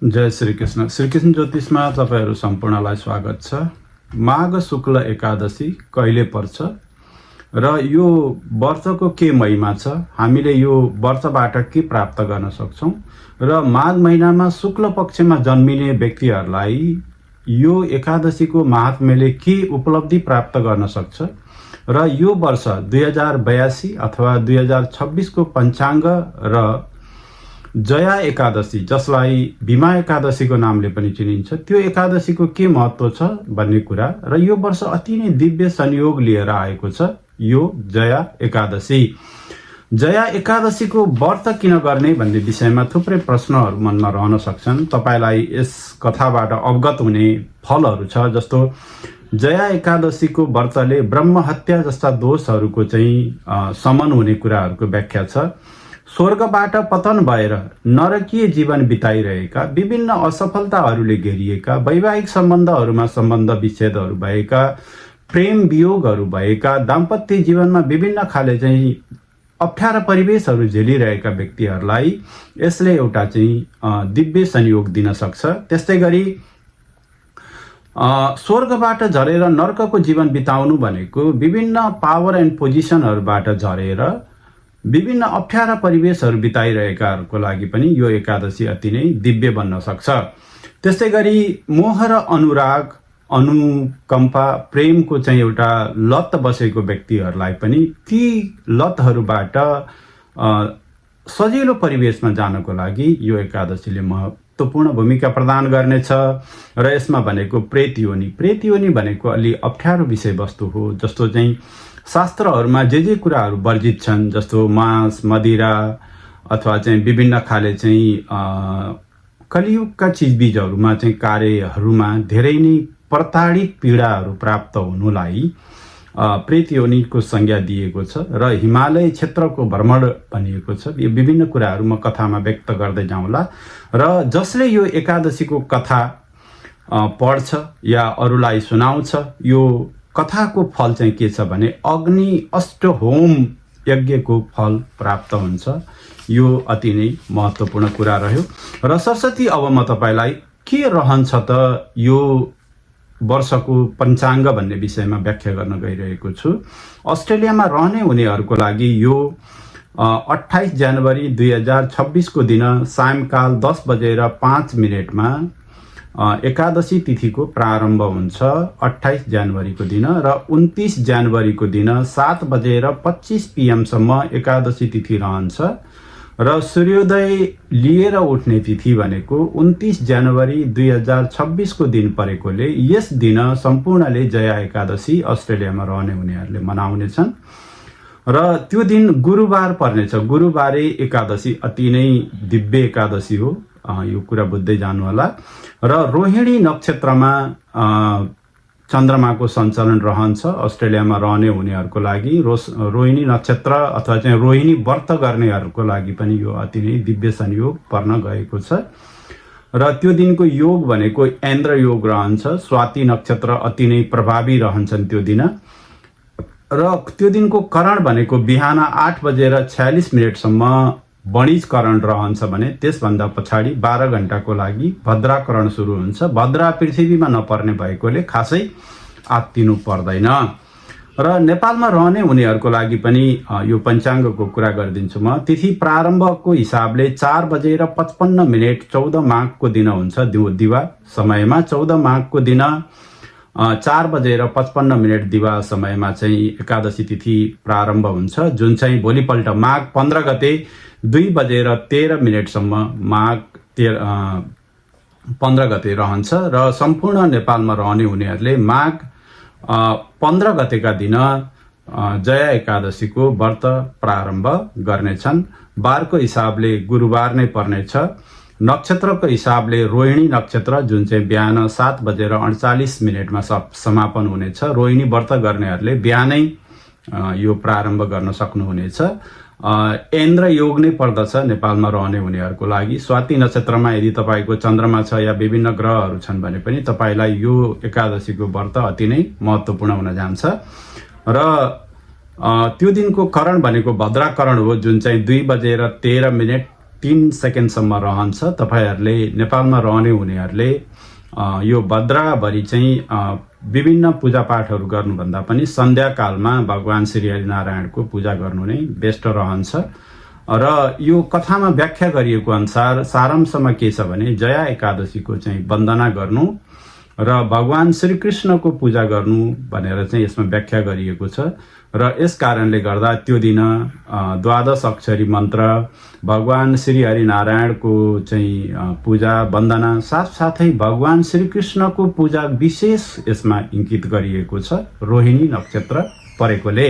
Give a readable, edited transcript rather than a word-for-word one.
जय श्रीकृष्ण। श्रीकृष्ण ज्योतिषमा तपाईहरु सम्पूर्णलाई स्वागत छ। माघ शुक्ल एकादशी कहिले पर्छ र यो वर्षको के महिमा छ, हामीले यो वर्षबाट के प्राप्त गर्न सक्छौं र माघ महिनामा शुक्ल पक्षमा जन्मिने व्यक्तिहरूलाई यो एकादशीको महात्म्यले के उपलब्धि प्राप्त गर्न सक्छ र यो वर्ष 2082 अथवा 2026 को पञ्चाङ्ग र जया एकादशी, जसलाई भीमा एकादशीको नामले पनि चिनिन्छ, त्यो एकादशीको के महत्व छ भन्ने कुरा र यो वर्ष अति नै दिव्य संयोग लिएर आएको छ यो जया एकादशी। जया एकादशीको व्रत किन गर्ने भन्ने विषयमा थुप्रै प्रश्नहरू मनमा रहन सक्छन्। तपाईलाई यस कथाबाट अवगत हुने फलहरू छ, जस्तो जया एकादशीको व्रतले ब्रह्म हत्या जस्ता दोषहरूको चाहिँ शमन हुने कुराहरूको व्याख्या छ। स्वर्गबाट पतन भएर नरकीय जीवन बिताइरहेका, विभिन्न असफलताहरूले घेरिएका, वैवाहिक सम्बन्धहरूमा सम्बन्ध विच्छेदहरू भएका, प्रेम वियोगहरू भएका, दाम्पत्य जीवनमा विभिन्न खाले चाहिँ अप्ठ्यारा परिवेशहरू झेलिरहेका व्यक्तिहरूलाई यसले एउटा चाहिँ दिव्य संयोग दिन सक्छ। त्यस्तै गरी स्वर्गबाट झरेर नरकको जीवन बिताउनु भनेको विभिन्न पावर एन्ड पोजिसनहरूबाट झरेर विभिन्न अप्ठ्यारा परिवेशहरू बिताइरहेकाहरूको लागि पनि यो एकादशी अति नै दिव्य बन्न सक्छ। त्यस्तै गरी मोह र अनुराग, अनुकम्पा, प्रेमको चाहिँ एउटा लत बसेको व्यक्तिहरूलाई पनि ती लतहरूबाट सजिलो परिवेशमा जानको लागि यो एकादशीले महत्त्वपूर्ण भूमिका प्रदान गर्नेछ। र यसमा भनेको प्रेत योनि, प्रेत योनि भनेको अलि अप्ठ्यारो विषयवस्तु हो, जस्तो चाहिँ शास्त्रहरूमा जे कुराहरू वर्जित छन्, जस्तो मांस, मदिरा अथवा चाहिँ विभिन्न खाले चाहिँ कलियुगका चिजबिजहरूमा चाहिँ कार्यहरूमा धेरै नै प्रताडित पीडाहरू प्राप्त हुनुलाई प्रेत योनिको संज्ञा दिएको छ र हिमालय क्षेत्रको भ्रमण भनिएको छ। यो विभिन्न कुराहरू म कथामा व्यक्त गर्दै जाउँला र जसले यो एकादशीको कथा पढ्छ या अरूलाई सुनाउँछ, यो कथाको फल चाहिँ के छ भने अग्नि अष्टहोम यज्ञको फल प्राप्त हुन्छ। यो अति नै महत्त्वपूर्ण कुरा रह्यो। र सरस्वती, अब म तपाईलाई के रहन्छ त यो वर्षको पञ्चाङ्ग भन्ने विषयमा व्याख्या गर्न गइरहेको छु। अस्ट्रेलियामा रहने हुनेहरूको लागि यो 28 जनवरी 2026 को दिन सायंकाल 10:05 मा एकादशी तिथिको प्रारम्भ हुन्छ 28 जनवरी को दिन र 29 जनवरी को दिन 7:25 PM सम्म एकादशी तिथि रहन्छ र सूर्योदय लिएर उठ्ने तिथि भनेको 29 जनवरी 2026 को दिन परेकोले यस दिन सम्पूर्णले जया एकादशी अस्ट्रेलियामा रहने हुनेहरूले मनाउनेछन् र त्यो दिन गुरुबार पर्नेछ। गुरुबारे एकादशी अति नै दिव्य एकादशी हो, यो कुरा बुझ्दै जानु होला। र रोहिणी नक्षत्रमा चन्द्रमाको सञ्चालन रहन्छ अस्ट्रेलियामा रहने हुनेहरूको लागि। रोहिणी नक्षत्र अथवा चाहिँ रोहिणी व्रत गर्नेहरूको लागि पनि यो अति नै दिव्य संयोग पर्न गएको छ। र त्यो दिनको योग भनेको ऐन्द्र योग रहन्छ। स्वाति नक्षत्र अति नै प्रभावी रहन्छन् त्यो दिन। र त्यो दिनको करण भनेको बिहान 8:46 सम्म वणिज करण रहन्छ भने त्यसभन्दा पछाडि 12 घण्टाको लागि भद्रा करण सुरु हुन्छ। भद्रा पृथ्वीमा नपर्ने भएकोले खासै आत्तिनु पर्दैन। र नेपालमा रहने हुनेहरूको लागि पनि यो पञ्चाङ्गको कुरा गरिदिन्छु म। तिथि प्रारम्भको हिसाबले 4:55 14 माघको दिन हुन्छ। दिवा समयमा 14 माघको दिन 4:55 दिवा समयमा चाहिँ एकादशी तिथि प्रारम्भ हुन्छ, जुन चाहिँ भोलिपल्ट माघ 15 गते 2:13 सम्म माघ 15 गते रहन्छ। र सम्पूर्ण नेपालमा रहने हुनेहरूले माघ 15 गतेका दिन जया एकादशीको व्रत प्रारम्भ गर्नेछन्। बारको हिसाबले गुरुबार नै पर्नेछ। नक्षत्रको हिसाबले रोहिणी नक्षत्र, जुन चाहिँ बिहान 7:48 मा समापन हुनेछ। रोहिणी व्रत गर्नेहरूले बिहानै यो प्रारम्भ गर्न सक्नुहुनेछ। ऐन्द्र योग नै पर्दछ नेपालमा रहने हुनेहरूको लागि। स्वाति नक्षत्रमा यदि तपाईको चन्द्रमा छ या विभिन्न ग्रहहरू छन् भने पनि तपाईलाई यो एकादशीको व्रत अति नै महत्त्वपूर्ण हुन जान्छ। र त्यो दिनको करण भनेको भद्रा करण हो, जुन चाहिँ 2:13 3 सेकेन्डसम्म रहन्छ। तपाईँहरूले नेपालमा रहने हुनेहरूले यो भद्राभरि चाहिँ विभिन्न पूजापाठहरू गर्नुभन्दा पनि सन्ध्याकालमा भगवान् श्री हरिनारायणको पूजा गर्नु नै बेस्ट रहन्छ। र यो कथामा व्याख्या गरिएको अनुसार सारांशमा के छ भने जया एकादशीको चाहिँ वन्दना गर्नु र भगवान् श्रीकृष्णको पूजा गर्नु भनेर चाहिँ यसमा व्याख्या गरिएको छ। र यस कारणले गर्दा त्यो दिन द्वादश अक्षरी मन्त्र, भगवान् श्री हरिनारायणको चाहिँ पूजा वन्दना साथसाथै भगवान् श्रीकृष्णको पूजा विशेष यसमा इङ्कित गरिएको छ रोहिणी नक्षत्र परेकोले।